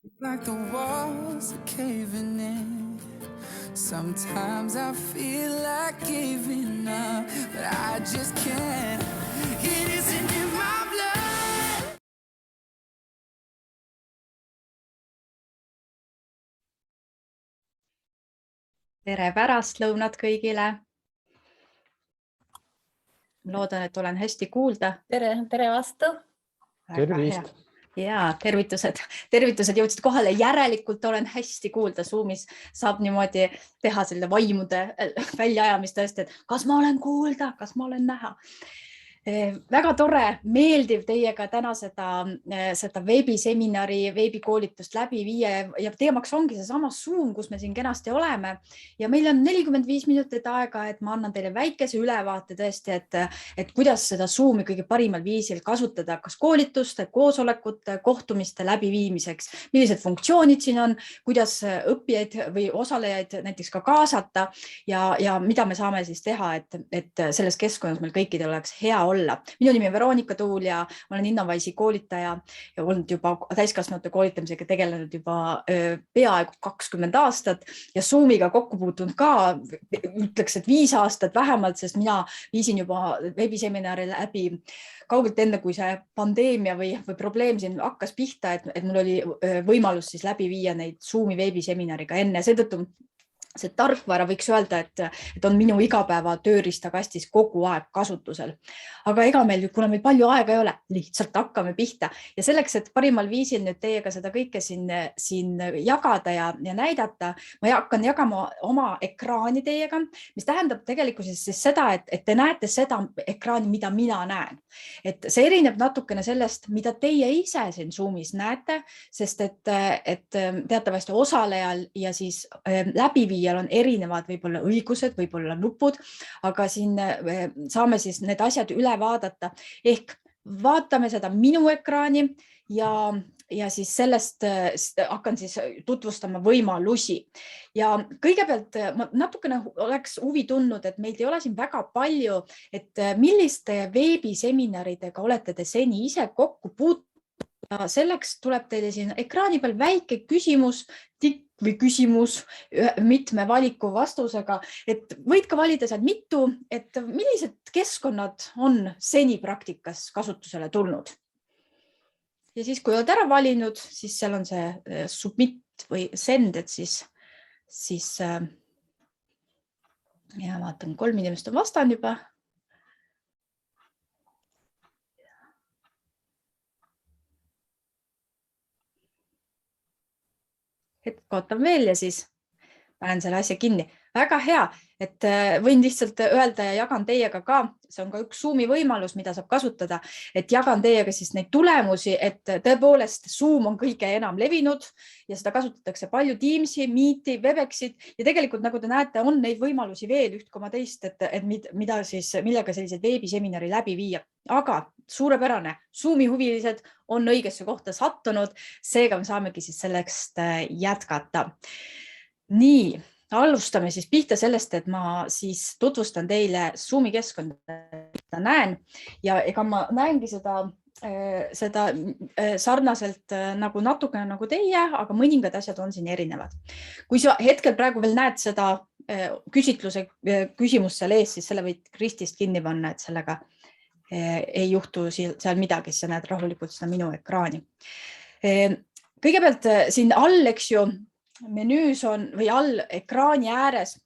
Like the walls are caving in. Sometimes I feel like giving up, but I just can't. It isn't in my blood. Tere pärastlõunat kõigile. Loodan, et olen hästi kuulda. Tere vastu. Tervist. Ja tervitused jõudsid kohale. Järelikult olen hästi kuulda. Zoomis saab niimoodi teha selle vaimude väljaajamist tõesti, et kas ma olen kuulda, kas ma olen näha. Väga tore, meeldiv teiega täna seda veebiseminari, veebikoolitust läbi viia ja teemaks ongi see sama Zoom, kus me siin kenasti oleme ja meil on 45 minutit aega, et ma annan teile väikese ülevaate tõesti, et kuidas seda Zoomi kõige parimal viisil kasutada, kas koolituste, koosolekute, kohtumiste läbiviimiseks, millised funktsioonid siin on, kuidas õppijaid või osalejaid näiteks ka kaasata ja mida me saame siis teha, et selles keskkonnas meil kõikidel oleks hea olla. Minu nimi on Veronika Tuul ja ma olen Innowise'i koolitaja ja olnud juba täiskasvanute koolitamisega tegelenud juba peaaegu 20 aastat ja Zoomiga kokku puutunud ka, ütleks, et 5 aastat vähemalt, sest mina viisin juba veebiseminari läbi kaugelt enne, kui see pandeemia või probleem siin hakkas pihta, et mul oli võimalus siis läbi viia neid Zoomi veebiseminariga enne. Seetõttu see tarkvara võiks öelda, et on minu igapäeva tööriistakastis kogu aeg kasutusel. Aga ega meil, kuna meil palju aega ei ole, lihtsalt hakkame pihta. Ja selleks, et parimal viisil nüüd teiega seda kõike siin jagada ja näidata, ma hakkan jagama oma ekraani teiega, mis tähendab tegelikkuses siis seda, et te näete seda ekraani, mida mina näen. Et see erineb natukene sellest, mida teie ise siin Zoomis näete, sest et teatavasti osalejal ja siis läbiviijal on erinevad võib-olla õigused, võib-olla nupud, aga siin saame siis need asjad üle vaadata. Ehk vaatame seda minu ekraani ja siis sellest hakkan siis tutvustama võimalusi. Ja kõigepealt ma natukene oleks huvi tundnud, et meil ei ole siin väga palju, et milliste veebiseminaridega olete te seni ise kokku puutunud. Selleks tuleb teile siin ekraani peal väike küsimus, tikk või küsimus mitme valiku vastusega, et võid ka valida seal mitu, et millised keskkonnad on seni praktikas kasutusele tulnud. Ja siis, kui oled ära valinud, siis seal on see submit või send, et siis ja vaatan, 3 inimest on vastanud juba. Hetk ootan veel ja siis panen selle asja kinni. Väga hea, et võin lihtsalt öelda ja jagan teiega ka, see on ka üks Zoomi võimalus, mida saab kasutada, et jagan teiega siis neid tulemusi, et tõepoolest Zoom on kõige enam levinud ja seda kasutatakse palju Teamsi, Meeti, Webexit ja tegelikult, nagu te näete, on neid võimalusi veel 1,2, et millega sellised veebiseminari läbi viia. Aga suurepärane, Zoomi huvilised on õigesse kohta sattunud, seega me saamegi siis sellest jätkata. Nii. Alustame siis pihta sellest, et ma siis tutvustan teile Zoomi keskkonda näen ja ega ma näengi seda sarnaselt nagu natukene nagu teie, aga mõningad asjad on siin erinevad. Kui sa hetkel praegu veel näed seda küsitluse küsimust seal ees, siis selle võid Kristist kinni panna, et sellega ei juhtu seal midagi, siis sa näed rahulikult seda minu ekraani. Kõigepealt siin all, eks ju, menüüs on või all ekraani ääres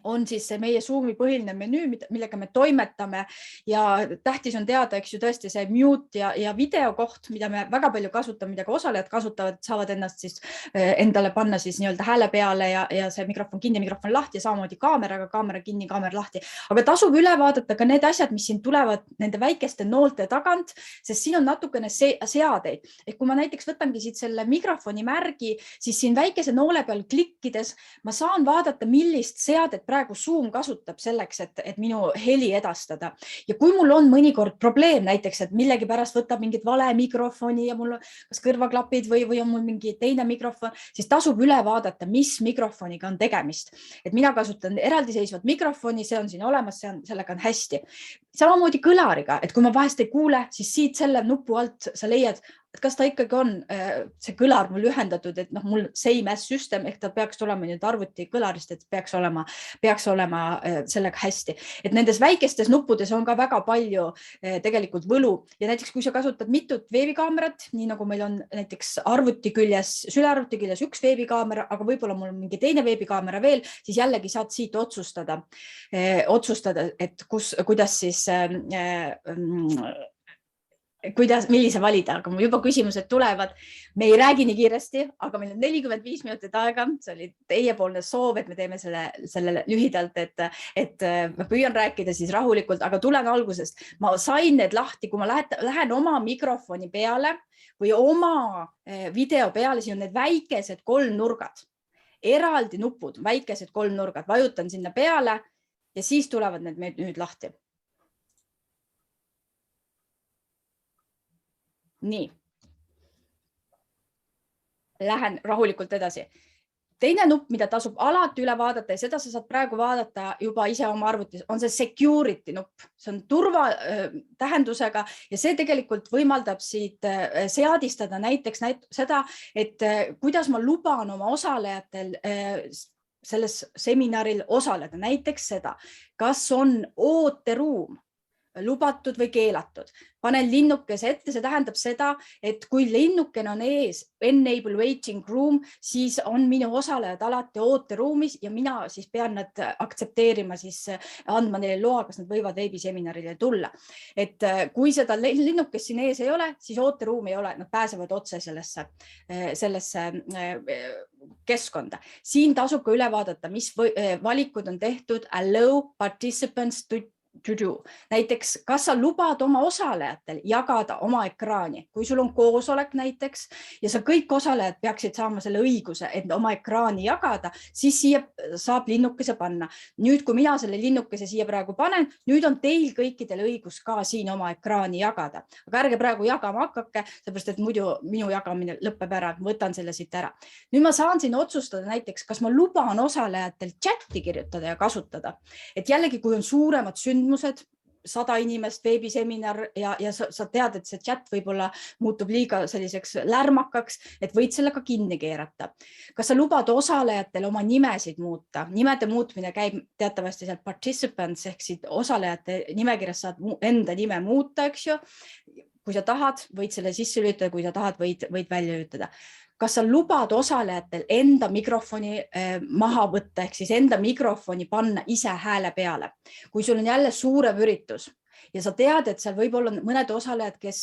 on siis see meie Zoomi põhiline menüü, millega me toimetame ja tähtis on teada, eks ju tõesti see mute ja video koht, mida me väga palju kasutame, mida ka osalejad kasutavad, saavad ennast siis endale panna siis nii-öelda hääle peale ja see mikrofon kinni, mikrofon lahti ja samamoodi kaameraga, kaamera kinni, kaamera lahti. Aga tasub üle vaadata ka need asjad, mis siin tulevad nende väikeste noolte tagant, sest siin on natukene seadeid. Ehk kui ma näiteks võtangi siit selle mikrofoni märgi, siis siin väikese noole peal klikkides ma saan vaadata, millist seadet et praegu Zoom kasutab selleks, et minu heli edastada. Ja kui mul on mõnikord probleem näiteks, et millegi pärast võtab mingit vale mikrofoni ja mul on kas kõrvaklapid või on mul mingi teine mikrofon, siis tasub üle vaadata, mis mikrofoniga on tegemist. Et mina kasutan eraldiseisvat mikrofoni, see on siin olemas, sellega on hästi. Samamoodi kõlariga, et kui ma vahest ei kuule, siis siit selle nupu alt sa leiad kas ta ikkagi on, see kõlar mul ühendatud, et noh, mul same as system ehk ta peaks olema nüüd arvuti kõlarist, et peaks olema sellega hästi. Et nendes väikestes nuppudes on ka väga palju tegelikult võlu ja näiteks kui sa kasutad mitut veebikaamerat, nii nagu meil on näiteks sülearvuti küljes üks veebikaamera, aga võib-olla mul on mingi teine veebikaamera veel, siis jällegi saad siit otsustada, et kuidas siis millise valida, aga mul juba küsimused tulevad. Me ei räägi nii kiiresti, aga meil on 45 minutit aega. See oli teiepoolne soov, et me teeme selle lühidalt, et ma püüan rääkida siis rahulikult, aga tulen algusest. Ma sain need lahti, kui ma lähen oma mikrofoni peale või oma video peale, siis on need väikesed kolmnurgad, eraldi nupud, väikesed kolmnurgad, vajutan sinna peale ja siis tulevad need nüüd lahti. Nii. Lähen rahulikult edasi. Teine nupp, mida tasub alati üle vaadata ja seda sa saad praegu vaadata juba ise oma arvutis, on see security nupp. See on turva tähendusega ja see tegelikult võimaldab siit seadistada näiteks seda, et kuidas ma luban oma osalejatel selles seminaril osaleda. Näiteks seda, kas on ooteruum lubatud või keelatud. Panen linnukese ette, see tähendab seda, et kui linnukene on ees, enable waiting room, siis on minu osalejad alati ooteruumis ja mina siis pean nad aktsepteerima, siis andma neile loa, kas nad võivad veebiseminarile tulla. Et kui seda linnukest siin ees ei ole, siis ooteruum ei ole, nad pääsevad otse sellesse keskkonda. Siin tasub ka üle vaadata, mis valikud on tehtud, allow participants to do. Näiteks, kas sa lubad oma osalejatel jagada oma ekraani, kui sul on koosolek näiteks ja sa kõik osalejad peaksid saama selle õiguse, et oma ekraani jagada, siis siia saab linnukese panna. Nüüd, kui mina selle linnukese siia praegu panen, nüüd on teil kõikidel õigus ka siin oma ekraani jagada. Aga ärge praegu jagama hakake, seepärast, et muidu minu jagamine lõpeb ära, võtan selle siit ära. Nüüd ma saan siin otsustada näiteks, kas ma luban osalejatel chati kirjutada ja kasutada. Et jällegi, kui on suuremad sündmused, 100 inimest, veebiseminar ja sa tead, et see chat võib-olla muutub liiga selliseks lärmakaks, et võid selle ka kinni keerata. Kas sa lubad osalejatel oma nimesid muuta? Nimede muutmine käib teatavasti sealt participants ehk siit osalejate nimekirjas saad enda nime muuta, eks ju. Kui sa tahad, võid selle sisse lülitada, kui sa tahad, võid välja lülitada. Kas sa lubad osalejatel enda mikrofoni maha võtta, ehk siis enda mikrofoni panna ise hääle peale? Kui sul on jälle suurem üritus ja sa tead, et seal võib olla mõned osalejad, kes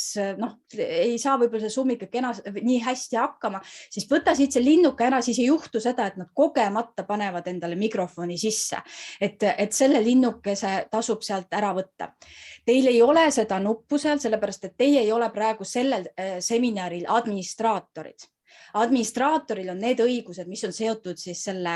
ei saa võib-olla see Zoom'iga nii hästi hakkama, siis võta siit see linnuke ära, siis ei juhtu seda, et nad kogemata panevad endale mikrofoni sisse. Et selle linnukese tasub sealt ära võtta. Teil ei ole seda nuppu seal, sellepärast, et teie ei ole praegu sellel seminaril administraatorid. Administraatoril on need õigused, mis on seotud siis selle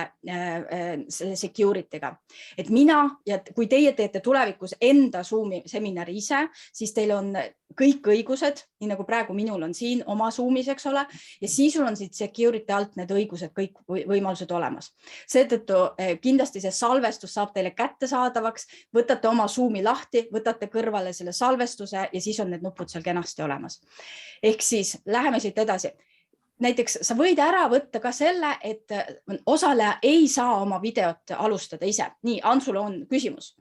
security'ga. Et mina ja kui teie teete tulevikus enda Zoomi seminari ise, siis teil on kõik õigused, nii nagu praegu minul on siin oma Zoomis, eks ole, ja siis sul on siit security alt need õigused, kõik võimalused olemas. Seetõttu kindlasti see salvestus saab teile kättesaadavaks, võtate oma Zoomi lahti, võtate kõrvale selle salvestuse ja siis on need nupud seal kenasti olemas. Ehk siis läheme siit edasi. Näiteks sa võid ära võtta ka selle, et osaleja ei saa oma videot alustada ise. Nii, Ansul on küsimus.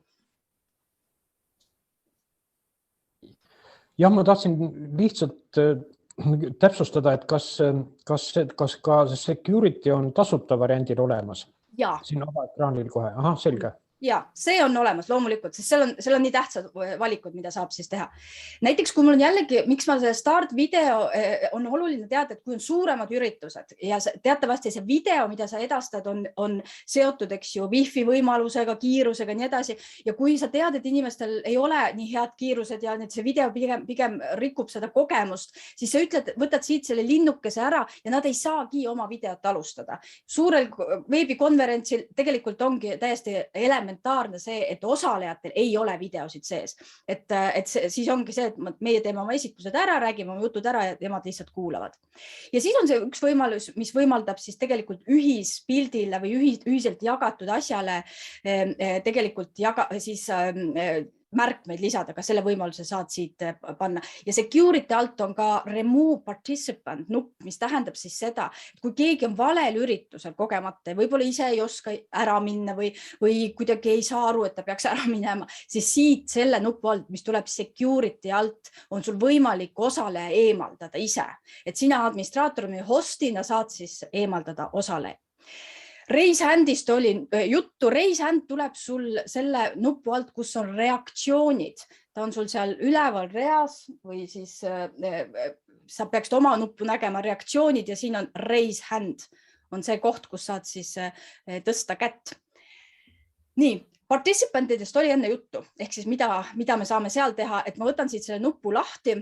Jah, ma tahtsin lihtsalt täpsustada, et kas ka security on tasuta variandil olemas? Jaa. Siin avaekraanil kohe. Aha, selge. Ja see on olemas loomulikult, sest seal on nii tähtsad valikud, mida saab siis teha. Näiteks, kui mul on jällegi, miks ma see start video on oluline teada, et kui on suuremad üritused ja teatavasti see video, mida sa edastad, on seotud, eks ju, wifi võimalusega, kiirusega, nii edasi. Ja kui sa tead, et inimestel ei ole nii head kiirused ja see video pigem rikub seda kogemust, siis sa ütled, võtad siit selle linnukese ära ja nad ei saagi oma videot alustada. Suurel veebikonverentsil tegelikult ongi täiesti elementaarne see, et osalejatel ei ole videosid sees. Et siis ongi see, et meie teeme oma esitlused ära, räägime oma jutud ära ja nemad lihtsalt kuulavad. Ja siis on see üks võimalus, mis võimaldab siis tegelikult ühispildile või ühiselt jagatud asjale tegelikult märkmeid lisada, ka selle võimaluse saad siit panna ja security alt on ka remove participant nupp, mis tähendab siis seda, et kui keegi on valel üritusel kogemata ja võib-olla ise ei oska ära minna või kuidagi ei saa aru, et ta peaks ära minema, siis siit selle nupu alt, mis tuleb security alt, on sul võimalik osaleja eemaldada ise, et sina administraatorina hostina saad siis eemaldada osaleja. Raise handist oli juttu, raise hand tuleb sul selle nupu alt, kus on reaktsioonid. Ta on sul seal üleval reas või siis sa peaksid oma nuppu nägema reaktsioonid ja siin on raise hand. On see koht, kus saad siis tõsta kätt. Nii, participantidest oli enne juttu, ehk siis mida me saame seal teha, et ma võtan siit selle nupu lahti.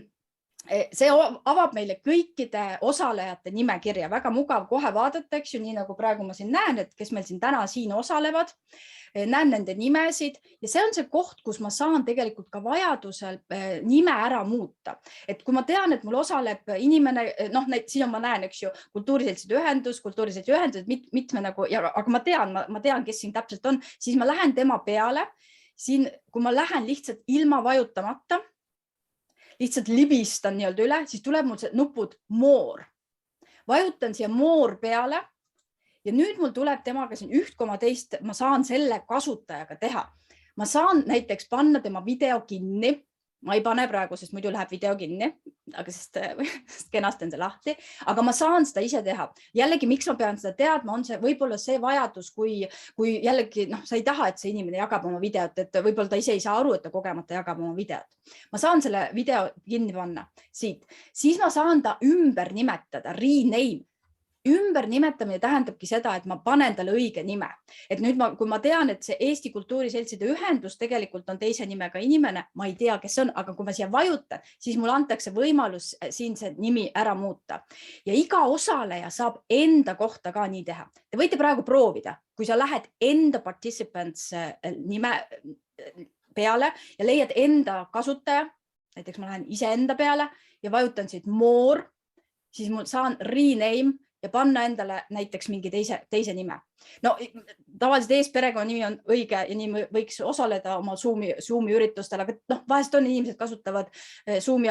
See avab meile kõikide osalejate nimekirja, väga mugav kohe vaadata, eks ju, nii nagu praegu ma siin näen, et kes meil siin täna siin osalevad, näen nende nimesid ja see on see koht, kus ma saan tegelikult ka vajadusel nime ära muuta. Et kui ma tean, et mul osaleb inimene, siin ma näen, eks ju, kultuuriseltside ühendus, mitme nagu, aga ma tean, kes siin täpselt on, siis ma lähen tema peale. Siin, kui ma lähen lihtsalt ilma vajutamata, lihtsalt libistan nii-öelda üle, siis tuleb mul see nupud more. Vajutan siia more peale ja nüüd mul tuleb temaga siin 1,2, ma saan selle kasutajaga teha. Ma saan näiteks panna tema video kinni. Ma ei pane praegu, sest muidu läheb video kinni, aga sest kenasti on see lahti, aga ma saan seda ise teha. Jällegi, miks ma pean seda teadma, on see võib-olla see vajadus, kui jällegi sa ei taha, et see inimene jagab oma videot, et võib-olla ta ise ei saa aru, et ta kogemata jagab oma videot. Ma saan selle video kinni panna siit. Siis ma saan ta ümber nimetada, rename. Ümber nimetamine tähendabki seda, et ma panen talle õige nime. Et nüüd kui ma tean, et see Eesti Kultuuriseltside ühendus tegelikult on teise nimega inimene, ma ei tea, kes on, aga kui ma siia vajutan, siis mul antakse võimalus siin see nimi ära muuta. Ja iga osaleja saab enda kohta ka nii teha. Te võite praegu proovida, kui sa lähed enda participants nime peale ja leiad enda kasutaja, näiteks ma lähen ise enda peale ja vajutan siit more, siis ma saan rename ja panna endale näiteks mingi teise nime. No tavaliselt eesperekonnanimi on õige ja nii võiks osaleda oma Zoomi üritustel, aga vahest on inimesed kasutavad Zoomi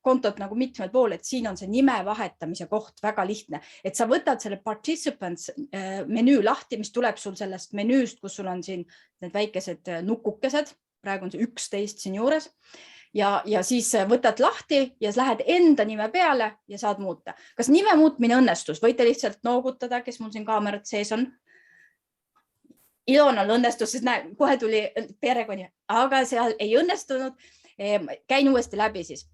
kontot nagu mitmel pool, et siin on see nime vahetamise koht väga lihtne, et sa võtad selle participants menüü lahti, mis tuleb sul sellest menüüst, kus sul on siin need väikesed nukukesed, praegu on see 11 siin juures. Ja siis võtad lahti ja lähed enda nime peale ja saad muuta. Kas nime muutmine õnnestus? Võite lihtsalt noogutada, kes mul siin kaamerat sees on. Ilonal õnnestus, sest kohe tuli perekonni, aga seal ei õnnestunud. Käin uuesti läbi siis.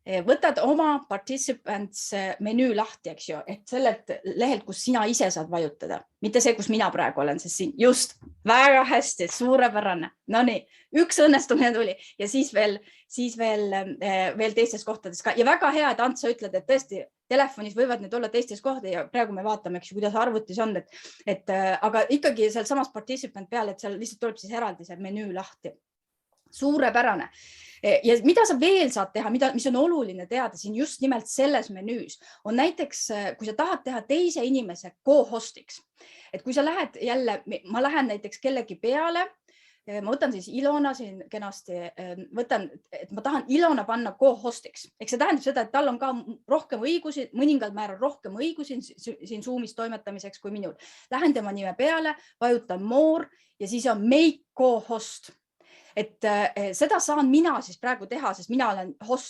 Võtad oma participants menüü lahti, eks ju, et sellelt lehelt, kus sina ise saad vajutada. Mitte see, kus mina praegu olen, sest siin just väga hästi, suurepärane. No nii, üks õnnestumine tuli ja siis veel teistes kohtades ka. Ja väga hea, et Ants, sa ütled, et tõesti telefonis võivad need olla teistes kohti ja praegu me vaatame, eks ju, kuidas arvutis on, aga ikkagi seal samas participant peale, et seal lihtsalt tuleb siis eraldi see menüü lahti. Suurepärane. Ja mida sa veel saad teha, mis on oluline teada siin just nimelt selles menüüs, on näiteks, kui sa tahad teha teise inimese co-hostiks, et kui sa lähed jälle, ma lähen näiteks kellegi peale, ma võtan siis Ilona siin kenasti, et ma tahan Ilona panna co-hostiks, ehk see tähendab seda, et tal on ka rohkem õigusi, mõningal määral rohkem õigusi siin Zoomis toimetamiseks kui minul. Lähen tema nime peale, vajutan more ja siis on make co-host. Et seda saan mina siis praegu teha, sest mina olen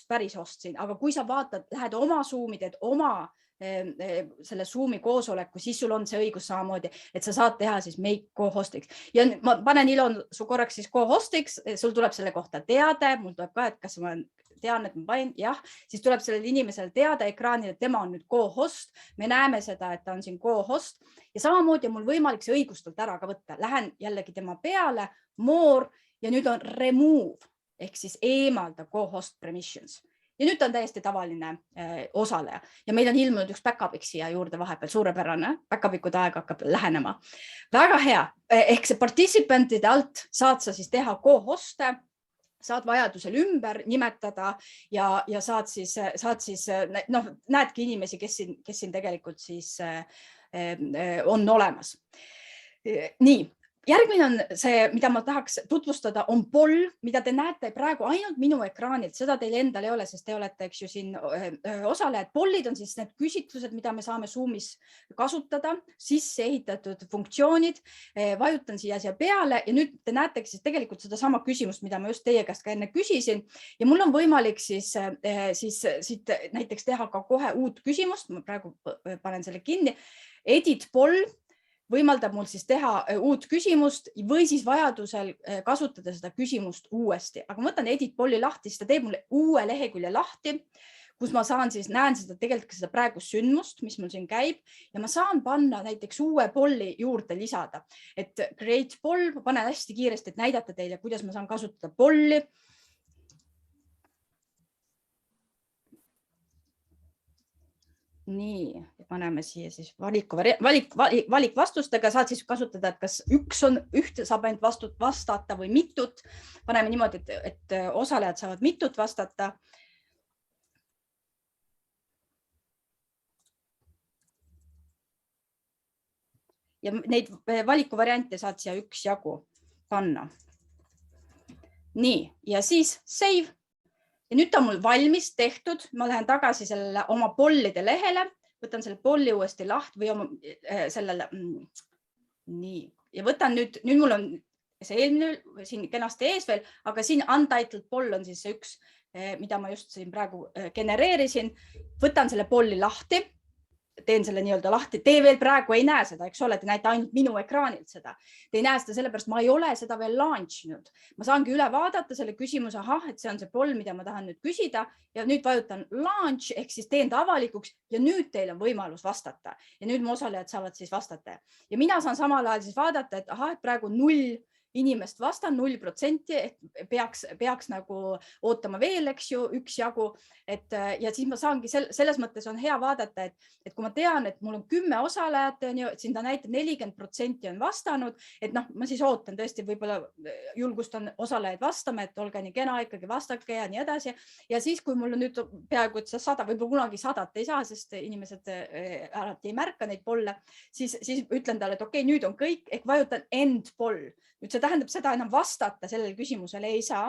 päris host siin, aga kui sa vaatad, lähed oma Zoomi, teed oma selle Zoomi koosoleku, siis sul on see õigus samamoodi, et sa saad teha siis make co-hostiks. Ja ma panen Ilon su korraks siis co-hostiks, sul tuleb selle kohta teade, mul tuleb ka, et kas ma tean, et ma panin, jah, siis tuleb sellel inimesel teada ekraanil, et tema on nüüd co-host. Me näeme seda, et ta on siin co-host ja samamoodi on mul võimalik see õigustult ära ka võtta. Lähen jällegi tema peale, more ja nüüd on remove ehk siis eemalda co-host permissions. Ja nüüd on täiesti tavaline osaleja ja meil on ilmunud üks backup'ik siia juurde vahepeal, suurepärane, backup'ikude aeg hakkab lähenema. Väga hea, ehk see participantide alt saad sa siis teha co-hoste, saad vajadusel ümber nimetada ja saad siis näedki inimesi, kes siin tegelikult siis on olemas. Nii. järgmine on see, mida ma tahaks tutvustada, on poll, mida te näete praegu ainult minu ekraanilt. Seda teil endal ei ole, sest te olete eks ju siin osalejad. Pollid on siis need küsitlused, mida me saame Zoomis kasutada, sisse ehitatud funktsioonid. Vajutan siia peale ja nüüd te näete siis tegelikult seda sama küsimust, mida ma just teie käest ka enne küsisin. Ja mul on võimalik siis siit näiteks teha ka kohe uut küsimust. Ma praegu panen selle kinni. Edit poll võimaldab mul siis teha uut küsimust või siis vajadusel kasutada seda küsimust uuesti. Aga ma võtan edit polli lahti, siis ta teeb mulle uue lehekülje lahti, kus ma saan siis, näen seda tegelikult seda praegu sündmust, mis mul siin käib ja ma saan panna näiteks uue polli juurde lisada. Et create poll, ma panen hästi kiiresti, et näidata teile, kuidas ma saan kasutada polli. Nii, paneme siia siis valik vastustega, saad siis kasutada, et kas ühte saab ainult vastata või mitut. Paneme niimoodi, et osalejad saavad mitut vastata. Ja neid valikuvariante saad siia üks jagu panna. Nii, ja siis save. Ja nüüd ta on mul valmis tehtud. Ma lähen tagasi sellele oma pollide lehele, võtan selle polli uuesti lahti või oma sellele. Nii. Ja võtan nüüd mul on see eelmine siin kenasti ees veel, aga siin untitled poll on siis see üks, mida ma just siin praegu genereerisin. Võtan selle polli lahti. Teen selle nii-öelda lahti. Te veel praegu ei näe seda, eks ole, te näete ainult minu ekraanilt seda. Te ei näe seda sellepärast, ma ei ole seda veel launchinud. Ma saangi üle vaadata selle küsimuse, et see on see poll, mida ma tahan nüüd küsida ja nüüd vajutan launch ehk siis teen ta avalikuks ja nüüd teil on võimalus vastata. Ja nüüd mu osalejad saavad siis vastata. Ja mina saan samal ajal siis vaadata, et et praegu 0 inimest vastan 0%, et peaks nagu ootama veel, eks ju, üks jagu. Ja siis ma saangi selles mõttes on hea vaadata, et kui ma tean, et mul on 10 osalejat, siin ta näitab 40% on vastanud, et ma siis ootan tõesti, võib-olla julgustan osalejaid vastama, et olge nii kena, ikkagi vastake ja nii edasi. Ja siis, kui mul on nüüd peaaegu, et 100, võib-olla kunagi 100 ei saa, sest inimesed alati ei märka neid polle, siis ütlen talle, et okei, nüüd on kõik, ehk vajutan end poll. Nüüd see tähendab seda, enam vastata sellele küsimusele ei saa.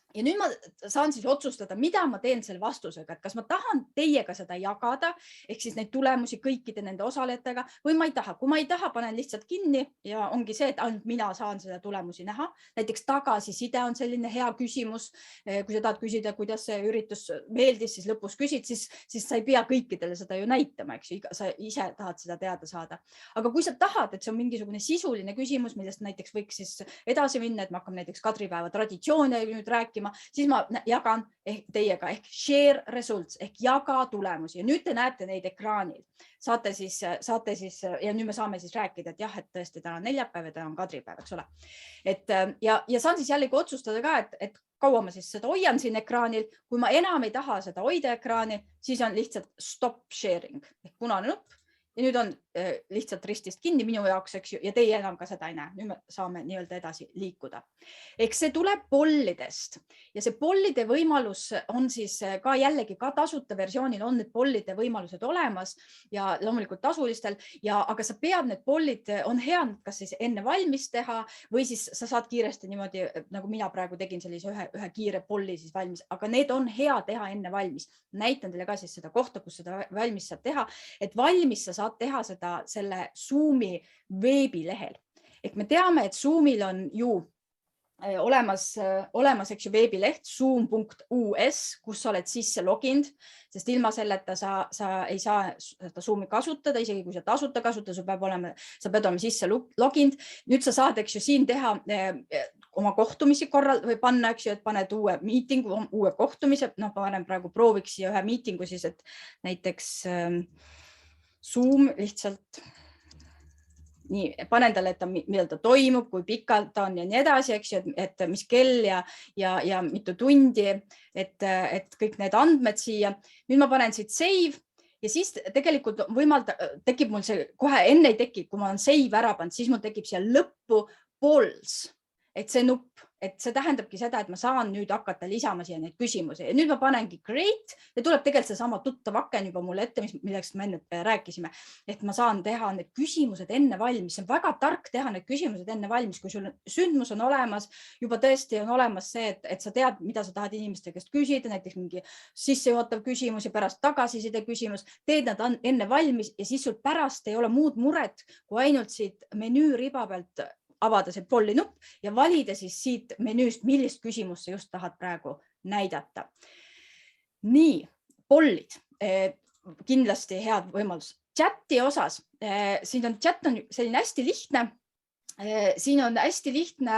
Ja nüüd ma saan siis otsustada, mida ma teen selle vastusega, et kas ma tahan teiega seda jagada, ehk siis neid tulemusi kõikide nende osalejatega või ma ei taha. Kui ma ei taha, panen lihtsalt kinni ja ongi see, et ainult mina saan seda tulemusi näha. Näiteks tagasiside on selline hea küsimus. Kui sa tahad küsida, kuidas see üritus meeldis, siis lõpus küsid, siis sa ei pea kõikidele seda ju näitama, eks ju, sa ise tahad seda teada saada. Aga kui sa tahad, et see on mingisugune sisuline küsimus, millest näiteks võiks siis edasi minna, et me hakkame näiteks kadripäeva traditsioone nüüd rääkima, siis ma jagan teiega ehk share results ehk jaga tulemusi ja nüüd te näete neid ekraanil. Saate siis ja nüüd me saame siis rääkida, et jah, et tõesti täna on neljapäev ja täna on kadripäev, eks ole. Ja saan siis jällegi otsustada ka, et kaua ma siis seda hoian siin ekraanil. Kui ma enam ei taha seda hoida ekraani, siis on lihtsalt stop sharing ehk punane nupp. Ja nüüd on lihtsalt ristist kinni minu jaoks, eks ju, ja teie enam ka seda ei näe. Nüüd me saame nii-öelda edasi liikuda. Ehk see tuleb pollidest ja see pollide võimalus on siis ka jällegi ka tasuta versioonil on need pollide võimalused olemas ja loomulikult tasulistel, aga sa pead need pollid on hea, kas siis enne valmis teha või siis sa saad kiiresti niimoodi, nagu mina praegu tegin sellise ühe kiire polli siis valmis, aga need on hea teha enne valmis. Näitan teile ka siis seda kohta, kus seda valmis saab teha, et valmis sa saad teha seda selle Zoomi veebilehel. Ehk me teame, et Zoomil on ju olemas, eks ju, veebileht zoom.us, kus sa oled sisse loginud, sest ilma selleta sa ei saa seda Zoomi kasutada, isegi kui sa tasuta kasutada, sa pead olema sisse loginud. Nüüd sa saad, eks ju, siin teha oma kohtumisi korral või panna, eks ju, et paned uue miitingu, uue kohtumise, panen praegu prooviks siia ühe miitingu siis, et näiteks Zoom lihtsalt nii, panen talle, et millal ta toimub, kui pikalt ta on ja nii edasi, eks ju, et mis kell ja mitu tundi, et kõik need andmed siia. Nüüd ma panen siit save ja siis tegelikult tekib mul see kohe enne ei tekib, kui ma olen save ära pannud, siis mul tekib siia lõppu polls et see nupp, et see tähendabki seda, et ma saan nüüd hakata lisama siia neid küsimusi ja nüüd ma panengi great ja tuleb tegelikult seesama tuttav aken juba mulle ette, millest me enne rääkisime, et ma saan teha need küsimused enne valmis. See on väga tark teha need küsimused enne valmis, kui sul sündmus on olemas, juba tõesti on olemas see, et sa tead, mida sa tahad inimeste käest küsida, näiteks mingi sissejuhatav küsimus ja pärast tagasiside küsimus, teed nad enne valmis ja siis sul pärast ei ole muud muret, kui ainult siit menüü riba pealt avada see polli nupp ja valida siis siit menüüst, millist küsimust sa just tahad praegu näidata. Nii, pollid, kindlasti head võimalus. Chati osas, siin on chat on selline hästi lihtne. Siin on hästi lihtne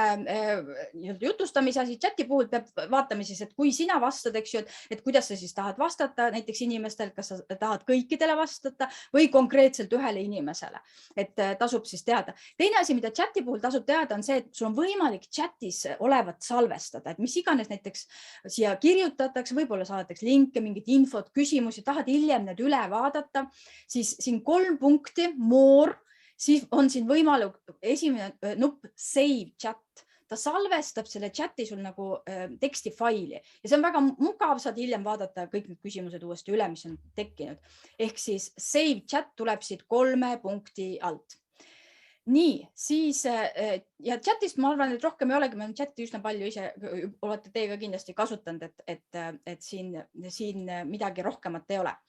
jutustamise asi. Chati puhul peab vaatama siis, et kui sina vastad, eks ju, et kuidas sa siis tahad vastata näiteks inimestel, kas sa tahad kõikidele vastata või konkreetselt ühele inimesele, et tasub siis teada. Teine asi, mida chati puhul tasub teada, on see, et sul on võimalik chatis olevat salvestada, et mis iganes näiteks siia kirjutatakse, võib-olla saadetakse linke, mingit infot, küsimusi, tahad hiljem need üle vaadata, siis siin 3 punkti, more, siis on siin võimalik esimene nupp save chat. Ta salvestab selle chati sul nagu tekstifaili ja see on väga mugav, saad hiljem vaadata kõik need küsimused uuesti üle, mis on tekkinud. Ehk siis save chat tuleb siit 3 punkti alt. Nii, siis ja chatist ma arvan, et rohkem ei olegi, ma olen chati üsna palju ise, olete teiega kindlasti kasutanud, et siin midagi rohkemat ei ole.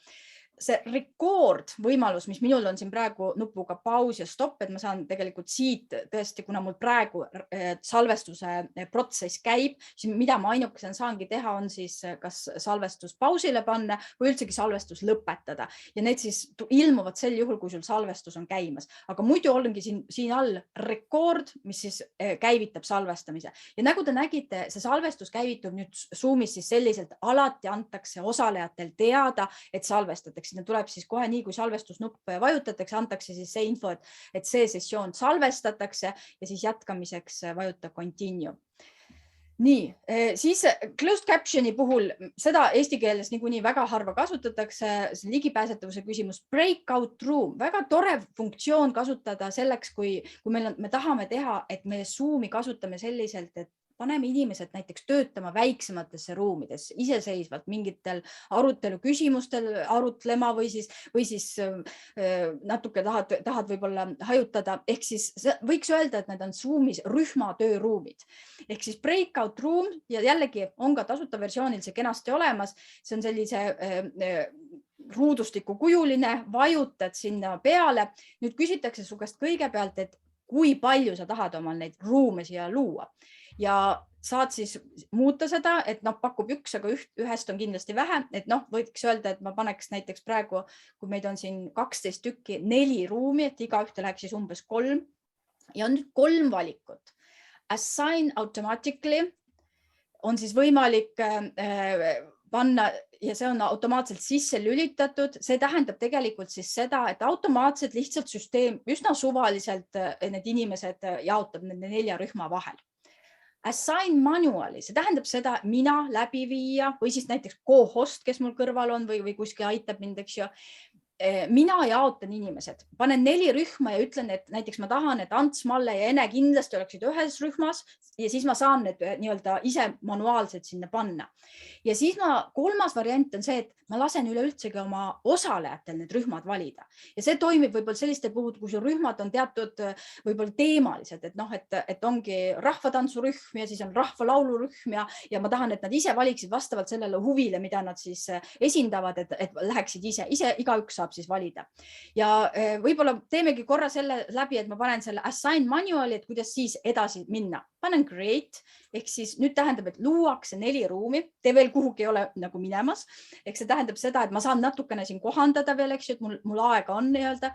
See record võimalus, mis minul on siin praegu nupuga paus ja stopp, et ma saan tegelikult siit tõesti, kuna mul praegu salvestuse protsess käib, siis mida ma ainukesena saangi teha, on siis kas salvestus pausile panna või üldsegi salvestus lõpetada. Ja need siis ilmuvad sel juhul, kui sul salvestus on käimas. Aga muidu ongi siin all record, mis siis käivitab salvestamise. Ja nagu te nägite, see salvestus käivitub nüüd Zoomis siis selliselt, alati antakse osalejatel teada, et salvestatakse. Tuleb siis kohe nii, kui salvestusnupp vajutatakse, antakse siis see info, et see sessioon salvestatakse ja siis jätkamiseks vajuta continue. Nii, siis closed captioni puhul seda eesti keeles niikuinii väga harva kasutatakse, see ligipääsetavuse küsimus, breakout room, väga tore funktsioon kasutada selleks, kui me tahame teha, et me Zoomi kasutame selliselt, et paneme inimesed näiteks töötama väiksematesse ruumidesse, iseseisvalt mingitel arutelu küsimustel arutlema või siis natuke tahad võib-olla hajutada. Ehk siis võiks öelda, et need on Zoomis rühmatööruumid. Ehk siis breakout room ja jällegi on ka tasuta versioonil see kenasti olemas. See on sellise ruudustiku kujuline, vajutad sinna peale. Nüüd küsitakse su käest kõigepealt, et kui palju sa tahad omal neid ruume siia luua. Ja saad siis muuta seda, et pakub 1, aga ühest on kindlasti vähe, et võiks öelda, et ma paneks näiteks praegu, kui meid on siin 12 tükki, 4 ruumi, et iga ühte läheks siis umbes 3 ja on nüüd 3 valikut. Assign automatically on siis võimalik panna ja see on automaatselt sisse lülitatud. See tähendab tegelikult siis seda, et automaatselt lihtsalt süsteem üsna suvaliselt need inimesed jaotab nende 4 rühma vahel. Assign manually, see tähendab seda mina läbi viia või siis näiteks co-host, kes mul kõrval on või kuskil aitab mind, eks ju. Mina jaotan inimesed, panen 4 rühma ja ütlen, et näiteks ma tahan, et Ants, Malle ja Ene kindlasti oleksid ühes rühmas ja siis ma saan need nii-öelda ise manuaalselt sinna panna. Ja siis 3. variant on see, et ma lasen üleüldsegi oma osalejatel need rühmad valida. Ja see toimib võib-olla selliste puhul, kui su rühmad on teatud võib-olla teemalised, et ongi rahvatantsurühm ja siis on rahvalaulurühm ja ma tahan, et nad ise valiksid vastavalt sellele huvile, mida nad siis esindavad, et läheksid ise igaüks saab siis valida. Ja võib-olla teemegi korra selle läbi, et ma panen selle assign manuali, et kuidas siis edasi minna. Panen create, ehk siis nüüd tähendab, et luuakse 4 ruumi, te veel kuhugi ei ole nagu minemas, ehk see tähendab seda, et ma saan natukene siin kohandada veel, eks ju, et mul aega on nii-öelda.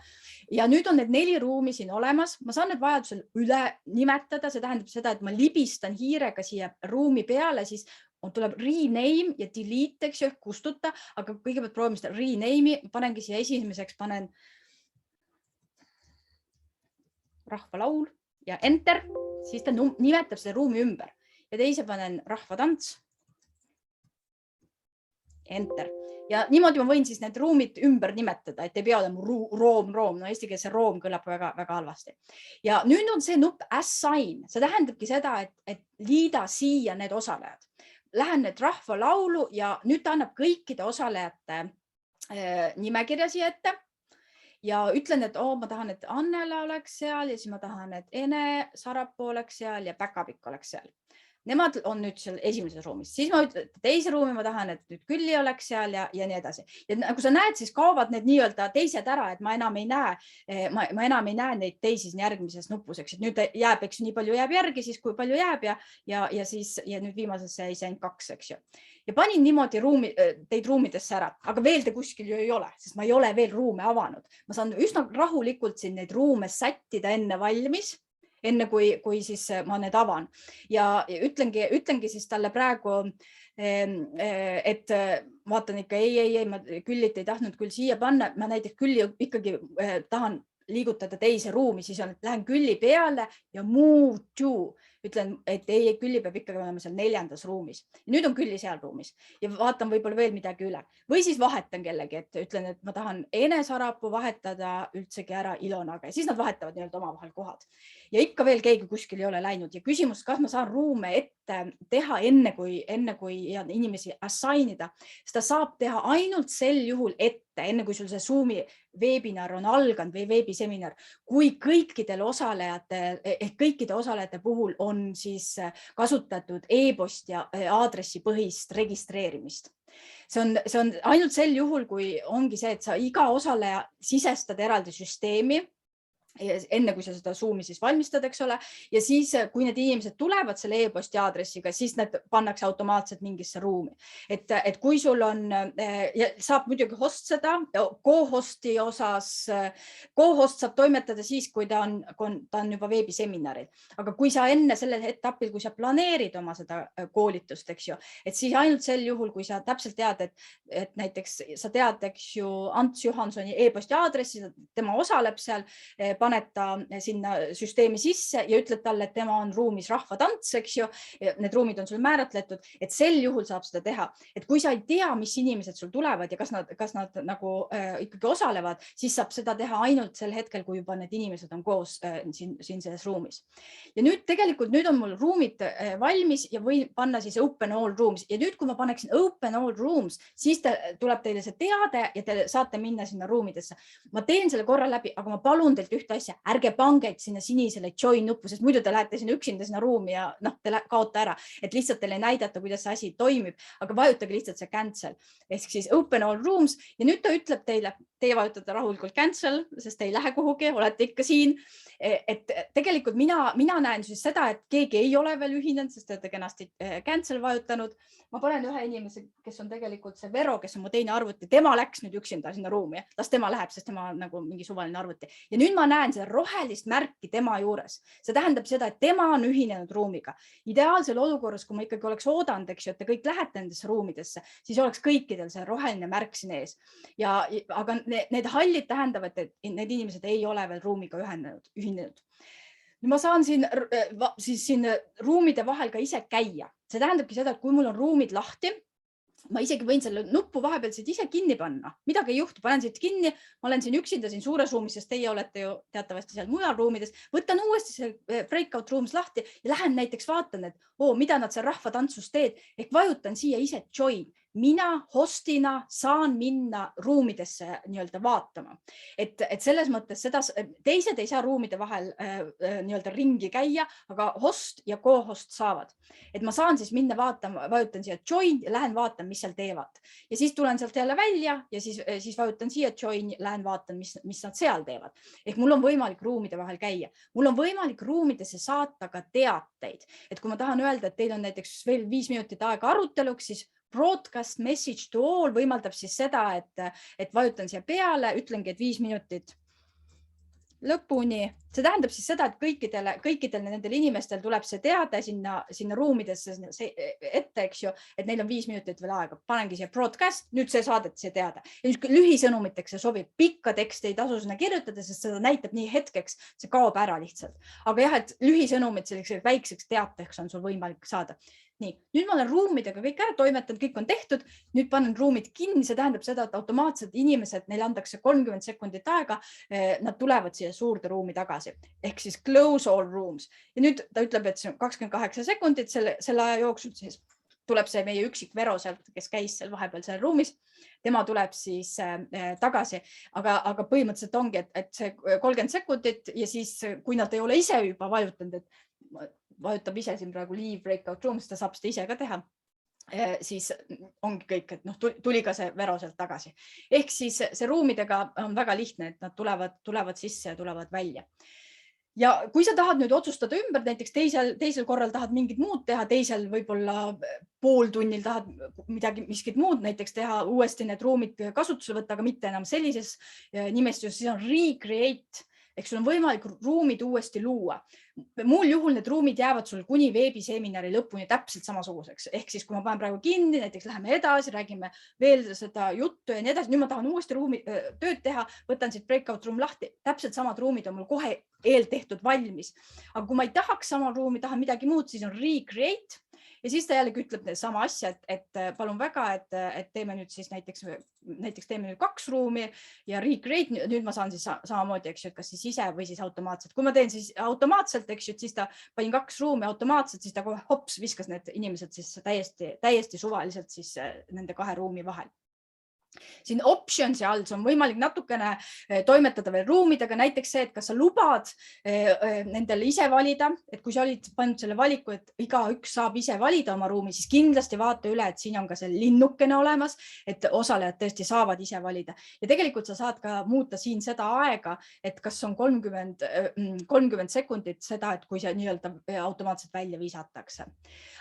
Ja nüüd on need 4 ruumi siin olemas, ma saan need vajadusel üle nimetada, see tähendab seda, et ma libistan hiirega siia ruumi peale, siis tuleb rename ja delete, eks ju, kustuta, aga kõigepealt proovime seda rename'i, panengi siia esimeseks, panen rahvalaul ja enter, siis ta nimetab selle ruumi ümber ja teise panen rahvatants, enter ja niimoodi ma võin siis need ruumid ümber nimetada, et ei pea olema room, no eestikeelse room kõlab väga halvasti. Ja nüüd on see nupp assign, see tähendabki seda, et liida siia need osalejad. Lähen nüüd rahvalaulu ja nüüd ta annab kõikide osalejate nimekirja siia ette ja ütlen, et ma tahan, et Annela oleks seal ja siis ma tahan, et Ene Sarapuu oleks seal ja Päkapikk oleks seal. Nemad on nüüd seal esimeses ruumis, siis ma ütlen, et teise ruumi ma tahan, et nüüd Külli oleks seal ja nii edasi. Ja nagu sa näed, siis kaovad need nii-öelda teised ära, et ma enam ei näe neid teisi järgmises nupus, eks. Nüüd jääb, eks nii palju jääb järgi, siis kui palju jääb ja nüüd viimasesse jäi ainult 2, eks ju. Ja panin niimoodi teid ruumidesse ära, aga veel te kuskil ju ei ole, sest ma ei ole veel ruume avanud. Ma saan üsna rahulikult siin neid ruume sättida enne valmis, enne kui siis ma need avan ja ütlengi siis talle praegu, et vaatan ikka, ma Küllit ei tahtnud küll siia panna, ma näiteks Külli ikkagi tahan liigutada teise ruumi, siis lähen Külli peale ja move to, ütlen, et ei, Külli peab ikkagi olema seal 4. ruumis. Ja nüüd on Külli seal ruumis ja vaatan võib-olla veel midagi üle. Või siis vahetan kellegi, et ütlen, et ma tahan Ene Sarapuu vahetada üldsegi ära Ilonaga ja siis nad vahetavad nii-öelda omavahel kohad. Ja ikka veel keegi kuskil ei ole läinud ja küsimus, kas ma saan ruume ette teha enne kui inimesi assign-ida. Seda saab teha ainult sel juhul ette, enne kui sul see Zoomi webinar on alganud või veebiseminar, kui kõikide osalejate puhul on siis kasutatud e-post ja aadressi põhist registreerimist. See on ainult sel juhul, kui ongi see, et sa iga osaleja sisestad eraldi süsteemi, enne kui sa seda Zoomi siis valmistad, eks ole. Ja siis, kui need inimesed tulevad selle e-posti aadressiga, siis need pannakse automaatselt mingisse ruumi. Et kui sul on, saab muidugi host seda, co-hosti osas, co-host saab toimetada siis, kui ta on juba veebiseminaril. Aga kui sa enne sellel etapil, kui sa planeerid oma seda koolitust, eks ju, et siis ainult sel juhul, kui sa täpselt tead, et näiteks sa tead, eks ju, Ants Johansoni e-posti aadressi, tema osaleb seal, paned ta sinna süsteemi sisse ja ütled talle, et tema on ruumis rahvatants, eks ju, need ruumid on sul määratletud, et sel juhul saab seda teha. Et kui sa ei tea, mis inimesed sul tulevad ja kas nad nagu ikkagi osalevad, siis saab seda teha ainult sel hetkel, kui juba need inimesed on koos siin selles ruumis. Ja nüüd on mul ruumid valmis ja võin panna siis open all rooms ja nüüd, kui ma paneksin open all rooms, siis tuleb teile see teade ja te saate minna sinna ruumidesse. Ma teen selle korra läbi, aga ma palun teilt ühte asja, ärge pange sinna sinisele join nuppu, sest muidu te lähete sinna üksinda sinna ruumi ja te kaote ära, et lihtsalt teile näidata, kuidas see asi toimib, aga vajutage lihtsalt see cancel ehk siis open all rooms ja nüüd ta ütleb teile, teie vajutate rahulikult cancel, sest te ei lähe kuhugi, olete ikka siin. Et tegelikult mina näen siis seda, et keegi ei ole veel ühinenud, sest te olete kenasti cancel vajutanud. Ma panen ühe inimese, kes on tegelikult see Vero, kes on mu teine arvuti, tema läks nüüd üksinda sinna ruumi, las tema läheb, sest tema on nagu mingi suvaline arvuti. Ja nüüd ma näen seda rohelist märki tema juures. See tähendab seda, et tema on ühinenud ruumiga. Ideaalsel olukorras, kui ma ikkagi oleks oodanud, eks ju, et te kõik lähete nendesse ruumidesse, siis oleks kõikidel see roheline märk siin ees. Aga need hallid tähendavad, et need inimesed ei ole veel ruumiga ühinenud. Ma saan siin ruumide vahel ka ise käia. See tähendabki seda, et kui mul on ruumid lahti, ma isegi võin selle nuppu vahepeal siit ise kinni panna. Midagi ei juhtu, panen siit kinni, ma olen siin üksinda siin suures ruumis, sest teie olete ju teatavasti seal mujal ruumides. Võtan uuesti see breakout rooms lahti ja lähen näiteks vaatan, et mida nad seal rahvatantsus teed, ehk vajutan siia ise join. Mina hostina saan minna ruumidesse nii-öelda vaatama. Et selles mõttes teised ei saa ruumide vahel nii-öelda ringi käia, aga host ja co-host saavad. Et ma saan siis minna vaatama, vajutan siia join ja lähen vaatan, mis seal teevad. Ja siis tulen sealt jälle välja ja siis vajutan siia join ja lähen vaatan, mis nad seal teevad. Ehk mul on võimalik ruumide vahel käia. Mul on võimalik ruumidesse saata ka teateid. Et kui ma tahan öelda, et teil on näiteks veel 5 minutit aega aruteluks, siis broadcast message to all võimaldab siis seda, et vajutan siia peale, ütlengi, et 5 minutit lõpuni. See tähendab siis seda, et kõikidel nendel inimestel tuleb see teade sinna ruumidesse ette, eks ju, et neil on 5 minutit veel aega. Panengi siia broadcast, nüüd see saadeti see teade. Ja lühisõnumiteks see sobib, pikka teksti ei tasu sinna kirjutada, sest seda näitab nii hetkeks, see kaob ära lihtsalt. Aga jah, et lühisõnumid selliseks väikseks teateks on sul võimalik saada. Nii, nüüd ma olen ruumidega kõik ära toimetanud, kõik on tehtud. Nüüd panen ruumid kinni, see tähendab seda, et automaatselt inimesed, neile antakse 30 sekundit aega, nad tulevad siia suurde ruumi tagasi ehk siis close all rooms. Ja nüüd ta ütleb, et see on 28 sekundit, selle aja jooksul siis tuleb see meie üksik Vero sealt, kes käis seal vahepeal seal ruumis. Tema tuleb siis tagasi, aga põhimõtteliselt ongi, et see 30 sekundit ja siis, kui nad ei ole ise juba vajutanud, et vajutab ise siin praegu leave breakout rooms, ta saab seda ise ka teha, siis ongi kõik, et tuli ka see Vero sealt tagasi. Ehk siis see ruumidega on väga lihtne, et nad tulevad sisse ja tulevad välja. Ja kui sa tahad nüüd otsustada ümber, näiteks teisel korral tahad mingit muud teha, teisel võib-olla pool tunnil tahad miskit muud, näiteks teha uuesti need ruumid kasutusele võtta, aga mitte enam sellises nimestus, siis on recreate, ehk sul on võimalik ruumid uuesti luua. Muul juhul need ruumid jäävad sul kuni veebiseminari lõpuni täpselt samasuguseks. Ehk siis, kui ma panen praegu kinni, näiteks läheme edasi, räägime veel seda juttu ja nii edasi. Nüüd ma tahan uuesti ruumi tööd teha, võtan siit breakout room lahti. Täpselt samad ruumid on mul kohe eeltehtud valmis. Aga kui ma ei tahaks sama ruumi, tahan midagi muud, siis on recreate. Ja siis ta jällegi ütleb sama asja, et palun väga, et teeme nüüd siis näiteks teeme nüüd 2 ruumi ja recreate. Nüüd ma saan siis samamoodi, eks ju, et kas siis ise või siis automaatselt. Kui ma teen siis automaatselt, eks ju, siis ta panin 2 ruumi automaatselt, siis ta kohe hops viskas need inimesed siis täiesti suvaliselt siis nende 2 ruumi vahel. Siin optionsi all on võimalik natukene toimetada veel ruumidega, näiteks see, et kas sa lubad nendel ise valida, et kui sa olid pannud selle valiku, et igaüks saab ise valida oma ruumi, siis kindlasti vaata üle, et siin on ka see linnukene olemas, et osalejad tõesti saavad ise valida. Ja tegelikult sa saad ka muuta siin seda aega, et kas on 30 sekundit seda, et kui see nii-öelda automaatselt välja visatakse.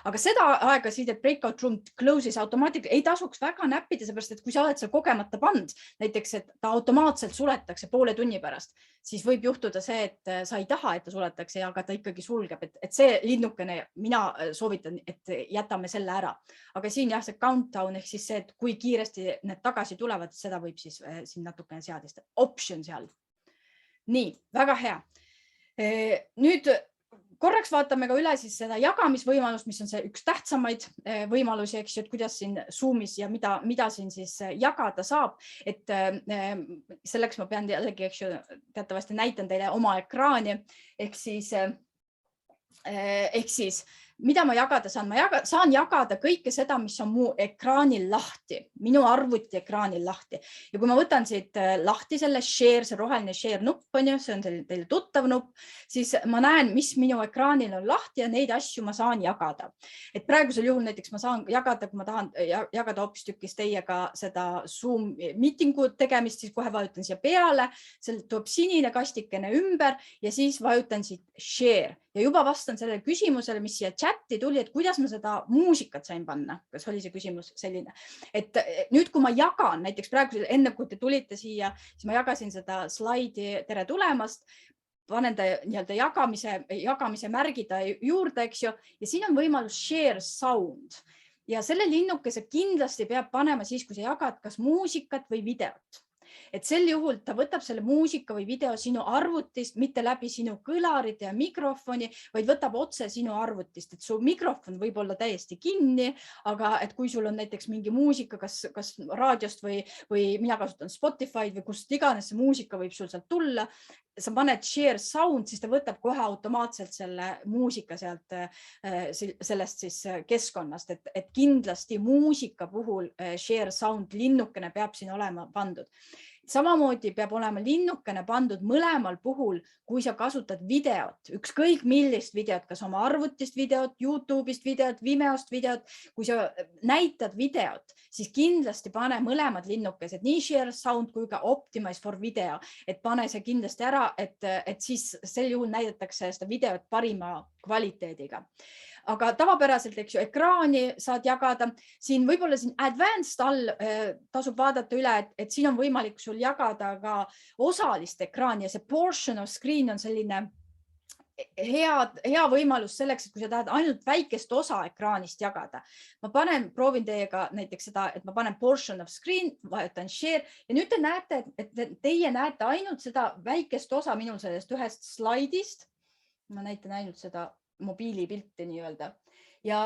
Aga seda aega siin, et breakout room closes automaatiliselt ei tasuks väga näppida, seepärast, et kui sa oled seal kogemata pand, näiteks, et ta automaatselt suletakse poole tunni pärast, siis võib juhtuda see, et sa ei taha, et ta suletakse, aga ta ikkagi sulgeb, et see linnukene, mina soovitan, et jätame selle ära. Aga siin jah, see countdown ehk siis see, et kui kiiresti need tagasi tulevad, seda võib siis siin natukene seadistada. Option seal. Nii, väga hea. Nüüd korraks vaatame ka üle siis seda jagamisvõimalust, mis on see üks tähtsamaid võimalusi, eks ju, et kuidas siin Zoomis ja mida siin siis jagada saab. Et selleks ma pean jällegi, eks ju, teatavasti näitan teile oma ekraani, ehk siis mida ma jagada saan? Ma saan jagada kõike seda, mis on mu ekraanil lahti, minu arvuti ekraanil lahti. Ja kui ma võtan siit lahti selle share, see roheline share nupp on ju, see on teile tuttav nupp, siis ma näen, mis minu ekraanil on lahti ja neid asju ma saan jagada. Et praegusel juhul näiteks ma saan jagada, kui ma tahan jagada hoopistükkis teiega seda Zoom miitingu tegemist, siis kohe vajutan siia peale, seal tuleb sinine kastikene ümber ja siis vajutan siit share. Ja juba vastan sellele küsimusele, mis siia chati tuli, et kuidas ma seda muusikat sain panna. Kas oli see küsimus selline? Et nüüd, kui ma jagan, näiteks praegu enne, kui te tulite siia, siis ma jagasin seda slaidi tere tulemast, panen ta nii-öelda jagamise märgida juurde, eks ju, ja siin on võimalus share sound. Ja selle linnukese kindlasti peab panema siis, kui sa jagad kas muusikat või videot. Et sel juhul ta võtab selle muusika või video sinu arvutist, mitte läbi sinu kõlarite ja mikrofoni, vaid võtab otse sinu arvutist, et su mikrofon võib olla täiesti kinni, aga et kui sul on näiteks mingi muusika, kas raadiost või mina kasutan Spotify'd või kust iganes see muusika võib sul sealt tulla, sa paned share sound, siis ta võtab kohe automaatselt selle muusika sealt sellest siis keskkonnast, et kindlasti muusika puhul share sound linnukene peab siin olema pandud. Samamoodi peab olema linnukene pandud mõlemal puhul, kui sa kasutad videot, ükskõik millist videot, kas oma arvutist videot, YouTube'ist videot, Vimeost videot, kui sa näitad videot, siis kindlasti pane mõlemad linnukesed, nii share sound kui ka optimize for video, et pane see kindlasti ära, et siis sel juhul näidatakse seda videot parima kvaliteediga. Aga tavapäraselt, eks ju, ekraani saad jagada. Siin võib-olla siin advanced all tasub vaadata üle, et siin on võimalik sul jagada ka osalist ekraani ja see portion of screen on selline hea võimalus selleks, et kui sa tahad ainult väikest osa ekraanist jagada. Ma proovin teiega näiteks seda, et ma panen portion of screen, vajutan share ja nüüd te näete, et teie näete ainult seda väikest osa minul sellest ühest slaidist. Ma näitan ainult seda mobiilipilti nii-öelda. ja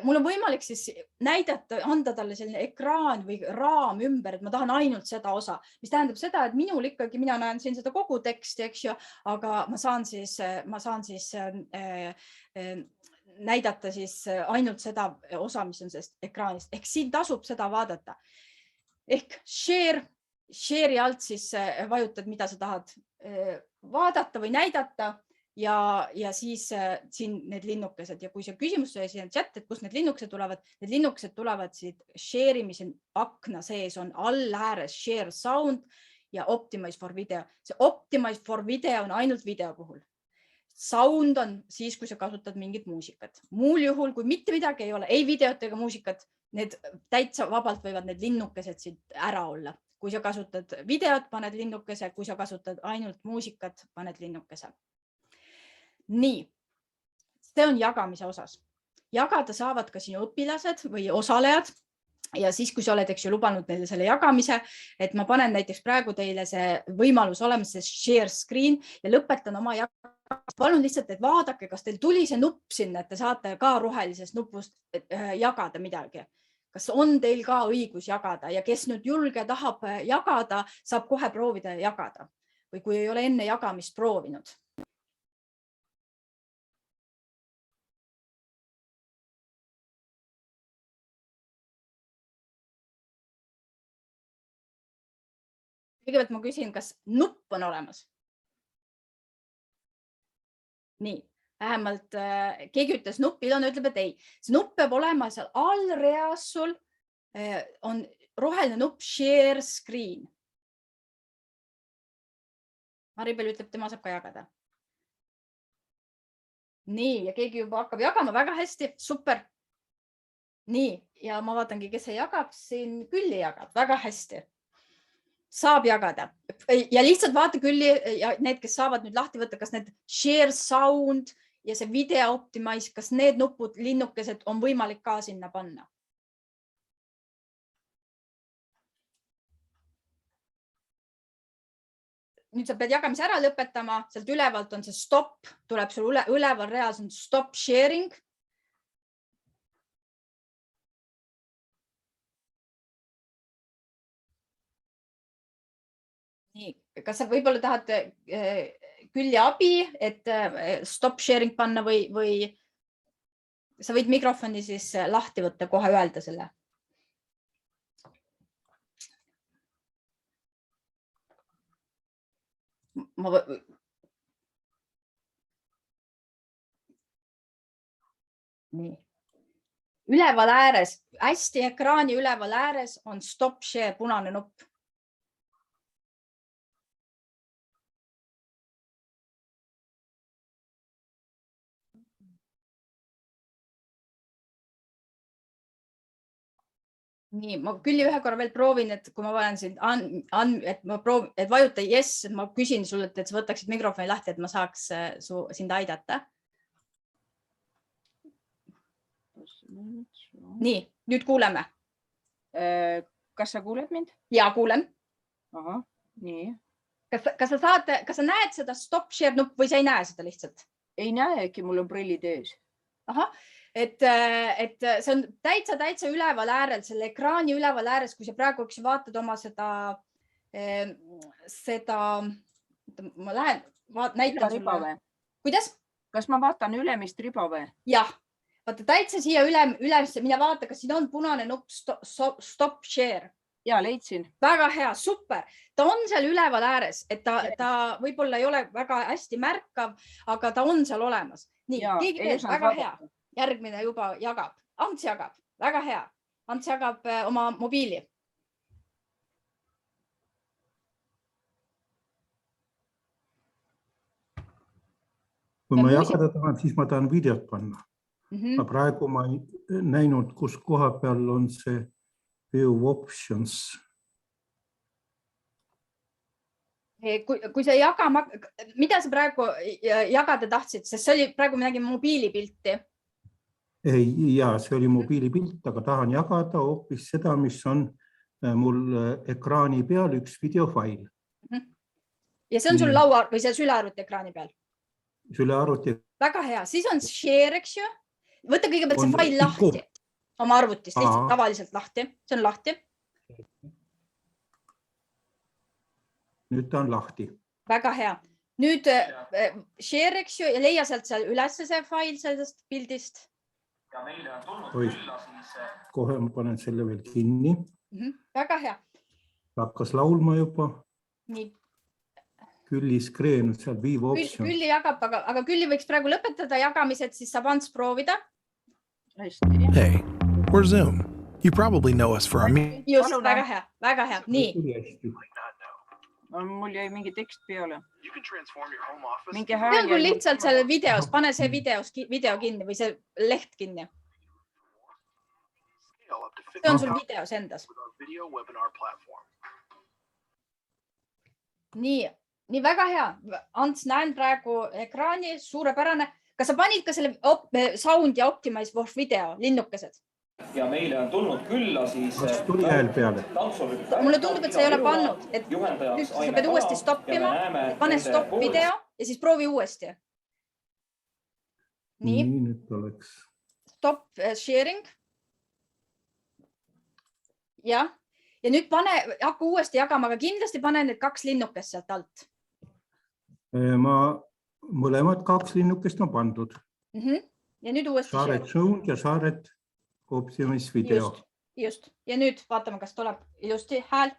mul on võimalik siis näidata, anda talle selline ekraan või raam ümber, et ma tahan ainult seda osa, mis tähendab seda, et minul ikkagi, mina näen siin seda kogu teksti, eks ju, aga ma saan siis näidata siis ainult seda osa, mis on sellest ekraanist. Ehk siin tasub seda vaadata. Ehk share'i alt siis vajutad, mida sa tahad vaadata või näidata. Ja siis siin need linnukesed ja kui see küsimus oli siin chat, et kus need linnukesed tulevad siit share imise akna sees on all ääres share sound ja optimize for video. See optimize for video on ainult video puhul. Sound on siis, kui sa kasutad mingit muusikat. Muul juhul, kui mitte midagi ei ole, ei videot ega muusikat, need täitsa vabalt võivad need linnukesed siit ära olla. Kui sa kasutad videot, paned linnukese, kui sa kasutad ainult muusikat, paned linnukese. Nii, see on jagamise osas. Jagada saavad ka sinu õpilased või osalejad ja siis, kui sa oled lubanud neile selle jagamise, et ma panen näiteks praegu teile see võimalus olemas, see share screen ja lõpetan oma jagamist. Palun lihtsalt, et vaadake, kas teil tuli see nupp sinna, et te saate ka rohelisest nupust jagada midagi. Kas on teil ka õigus jagada ja kes nüüd julge tahab jagada, saab kohe proovida jagada või kui ei ole enne jagamist proovinud. Kõigepealt ma küsin, kas nupp on olemas? Nii, vähemalt keegi ütles nupil on, ütleb, et ei. See nupp peab olema seal all reas sul on roheline nupp share screen. Maribel ütleb, tema saab ka jagada. Nii, ja keegi juba hakkab jagama väga hästi, super. Nii, ja ma vaatangi, kes see jagab, siin Külli jagab väga hästi. Saab jagada ja lihtsalt vaata Külli ja need, kes saavad nüüd lahti võtta, kas need share sound ja see video optimize, kas need nupud, linnukesed on võimalik ka sinna panna. Nüüd sa pead jagamise ära lõpetama, sealt ülevalt on see stop, tuleb sul üleval reas on stop sharing. Nii, kas sa võib-olla tahad Külli abi, et stop sharing panna või sa võid mikrofoni siis lahti võtta, kohe öelda selle. Nii. Üleval ääres, hästi ekraani üleval ääres on stop share punane nupp. Nii, ma Külli ühe korra veel proovin, et kui ma panen siin, et vajuta yes, ma küsin sulle, et sa võtaksid mikrofoni lahti, et ma saaks sind aidata. Nii, nüüd kuuleme. Kas sa kuuled mind? Ja, kuulen. Aha, nii. Kas sa näed seda stop share nupp või sa ei näe seda lihtsalt? Ei näegi, mul on prillid ees. Aha. Et see on täitsa üleval äärel, selle ekraani üleval ääres, kui sa praegu vaatad oma seda, ma lähen, näitan sulle. Kuidas? Kas ma vaatan ülemist riba või? Jah, vaata täitsa siia ülemisse, mina vaata, kas siin on punane nupp stop share. Ja, leidsin. Väga hea, super. Ta on seal üleval ääres, et ta võib-olla ei ole väga hästi märkav, aga ta on seal olemas. Nii, keegi veel, väga hea. Järgmine juba jagab. Ants jagab. Väga hea. Ants jagab oma mobiili. Kui ma jagada tahan, siis ma tahan videot panna. Ma praegu ma ei näinud, kus koha peal on see view options. Kui sa jagama, mida sa praegu jagada tahtsid, sest see oli, praegu me nägime mobiilipilti. Ja, see oli mobiilipilt, aga tahan jagada hoopis seda, mis on mul ekraani peal üks videofail. Ja see on sul laua või see sülearvuti ekraani peal? Sülearvuti. Väga hea, siis on share, eks ju? võta kõigepealt see On fail ikku. lahti oma arvutist, lihtsalt Aa. tavaliselt lahti. See on lahti. Nüüd ta on lahti. Väga hea. Nüüd share, eks ju, ja leia sealt seal üles see fail sellest pildist. Oi, kohe ma panen selle veel kinni. Väga hea. Hakkas laulma juba. Nii. Külli skreen, seal viiva optsioon. Külli jagab, aga Külli võiks praegu lõpetada jagamised, siis saab Ants proovida. Hästi. Hey, we're Zoom. You probably know us for our meeting. Just, väga hea, väga hea. Nii. Mul jäi mingi tekst peale. Mingi See on küll lihtsalt seal videos, pane see video kinni või see leht kinni. See on sul videos endas. Nii väga hea. Ants, näen praegu ekraani, suurepärane. Kas sa panid ka selle sound ja optimize for video linnukesed? Ja meile on tulnud külla siis tuli hääl peale. Mulle tundub, et sa ei ole pannud, et nüüd sa pead uuesti stoppima, pane stopp video ja siis proovi uuesti. Nii. Nüüd oleks. Stop sharing. Ja nüüd hakka uuesti jagama, aga kindlasti pane need 2 linnukest sealt alt. Mõlemad 2 linnukest on pandud. Ja nüüd uuesti Saaret sound ja Saaret optimize video. Just. Ja nüüd vaatame, kas tuleb ilusti hääl.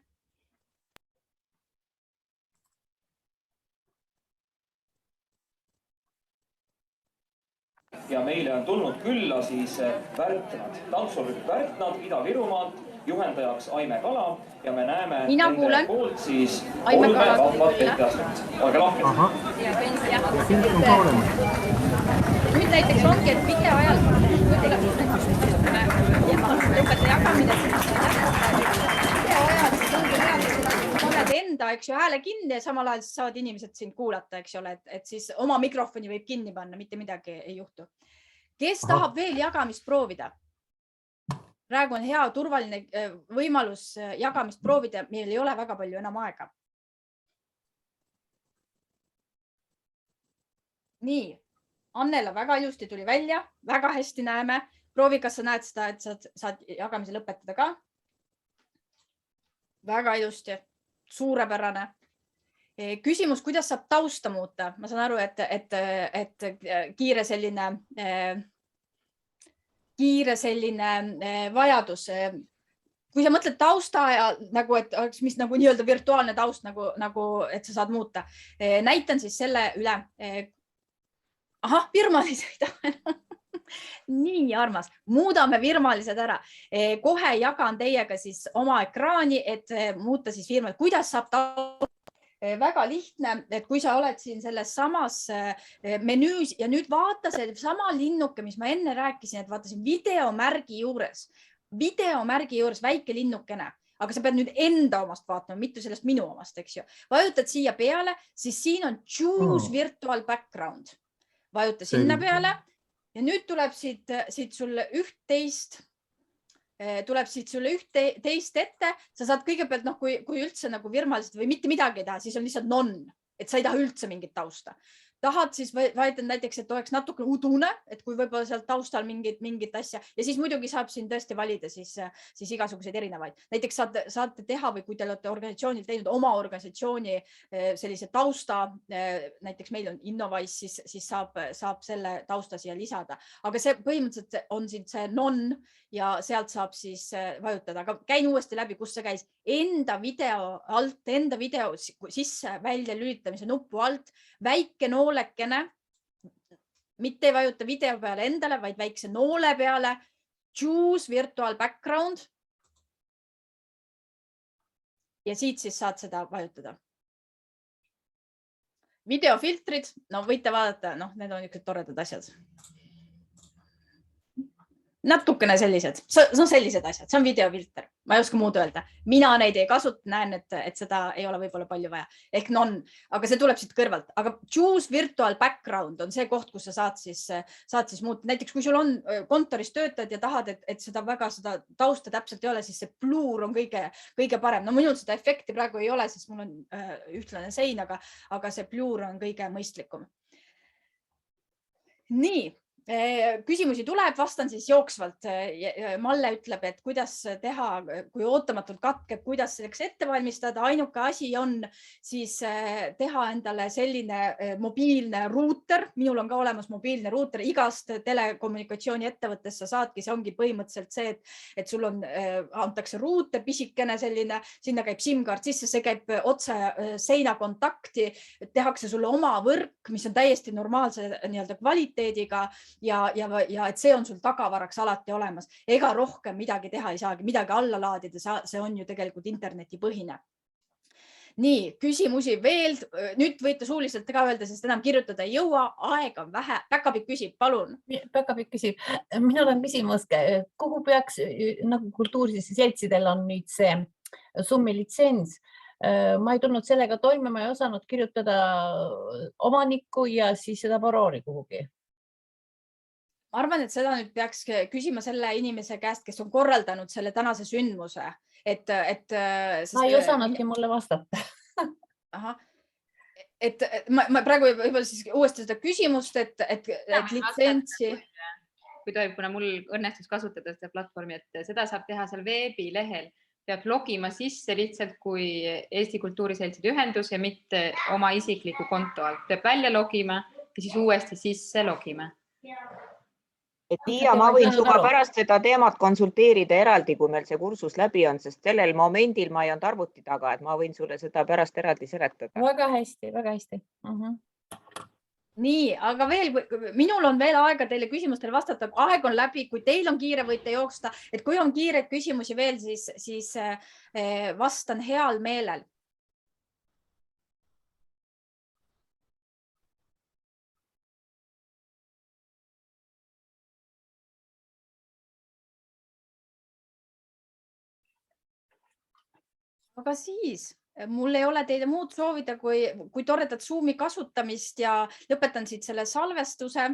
Ja meile on tulnud külla siis Värtnad, tantsurühm Värtnad Ida-Virumaalt, juhendajaks Aime Kala ja me näeme nende poolt siis 3 vahvat etteastet. Olge lahked. Aha. Ja pilt on ka olemas. Nüüd näiteks ongi, et video ajal lõpeta jagamine, video ajal paned enda hääle kinni ja samal ajal saavad inimesed sind kuulata, eks ole, et siis oma mikrofoni võib kinni panna, mitte midagi ei juhtu. Kes tahab veel jagamist proovida? Praegu on hea turvaline võimalus jagamist proovida, meil ei ole väga palju enam aega. Nii, Annela väga ilusti tuli välja, väga hästi näeme. Proovi, kas sa näed seda, et saad jagamise lõpetada ka. Väga ilusti, suurepärane. Küsimus, kuidas saab tausta muuta? Ma saan aru, et kiire selline vajadus. Kui sa mõtled tausta ja nagu, et oleks mis nagu nii-öelda virtuaalne taust, nagu et sa saad muuta. Näitan siis selle üle. Ahah, virmalised. Nii armas. Muudame virmalised ära. Kohe jagan teiega siis oma ekraani, et muuta siis virmalised. Kuidas saab tausta? Väga lihtne, et kui sa oled siin selles samas menüüs ja nüüd vaata see sama linnuke, mis ma enne rääkisin, et vaatasin videomärgi juures väike linnukene, aga sa pead nüüd enda omast vaatama, mitte sellest minu omast, eks ju. Vajutad siia peale, siis siin on choose virtual background. Vajuta sinna peale ja nüüd tuleb siit sulle üht-teist ette. Sa saad kõigepealt, kui üldse nagu virmaliselt või mitte midagi ei taha, siis on lihtsalt none, et sa ei taha üldse mingit tausta. Tahad siis vaidlen näiteks, et oleks natuke udune, et kui võib-olla seal taustal mingit asja ja siis muidugi saab siin tõesti valida siis igasuguseid erinevaid. Näiteks saate teha või kui te olete organisatsioonil teinud oma organisatsiooni sellise tausta, näiteks meil on Innovice, siis saab selle tausta siia lisada. Aga see põhimõtteliselt on siin see non ja sealt saab siis vajutada. Aga käin uuesti läbi, kus see käis. Enda video sisse välja lülitamise nupu alt, väike noolekene, mitte ei vajuta video peale endale, vaid väikse noole peale, choose virtual background. Ja siit siis saad seda vajutada. Videofiltrid, võite vaadata, need on niisugused toredad asjad. Natukene sellised, sellised asjad, see on videofilter, ma ei oska muud öelda. Mina neid ei kasuta, näen, et seda ei ole võib-olla palju vaja. Ehk aga see tuleb siit kõrvalt. Aga choose virtual background on see koht, kus sa saad siis muuta. Näiteks, kui sul on kontoris töötajad ja tahad, et seda tausta täpselt ei ole, siis see blur on kõige parem. Minul seda efekti praegu ei ole, sest mul on ühtlane sein, aga see blur on kõige mõistlikum. Nii. Küsimusi tuleb, vastan siis jooksvalt. Malle ütleb, et kuidas teha, kui ootamatult katkeb, kuidas selleks ette valmistada. Ainuke asi on siis teha endale selline mobiilne ruuter. Minul on ka olemas mobiilne ruuter. Igast telekommunikatsiooni ettevõttes sa saadki. See ongi põhimõtteliselt see, et sul antakse ruuter, pisikene selline, sinna käib SIM-kaart sisse, see käib otse seina kontakti. Tehakse sulle oma võrk, mis on täiesti normaalse kvaliteediga. Ja et see on sul tagavaraks alati olemas. Ega rohkem midagi teha ei saagi, midagi alla laadida, see on ju tegelikult internetipõhine. Nii, küsimusi veel. Nüüd võite suuliselt ka öelda, sest enam kirjutada ei jõua. Aeg on vähe. Päkapikk küsib, palun. Päkapikk küsib. Minul on küsimus, kuhu peaks nagu kultuuriseltsidel on nüüd see Zoomi litsents. Ma ei tulnud sellega toime, ma ei osanud kirjutada omanikku ja siis seda parooli kuhugi. Ma arvan, et seda nüüd peaks küsima selle inimese käest, kes on korraldanud selle tänase sündmuse. Ma ei osanudki mulle vastata. Aha. Ma praegu võib-olla siis uuesti seda küsimust, et litsentsi. Kui tohib, kuna mul õnnestus kasutada seda platvormi, et seda saab teha seal veebilehel. Peab logima sisse lihtsalt kui Eesti Kultuuriseltside ühendus ja mitte oma isikliku konto alt. Peab välja logima ja siis uuesti sisse logima. Tiia, ma võin suga pärast seda teemat konsulteerida eraldi, kui meil see kursus läbi on, sest sellel momendil ma ei olnud arvuti taga, et ma võin sulle seda pärast eraldi seletada. Väga hästi, väga hästi. Nii, aga veel, minul on veel aega teile küsimustele vastata. Aeg on läbi, kui teil on kiire, võite jooksta. Et kui on kiireid küsimusi veel, siis vastan heal meelel. Aga siis mul ei ole teile muud soovida, kui toredat Zoomi kasutamist ja lõpetan siit selle salvestuse.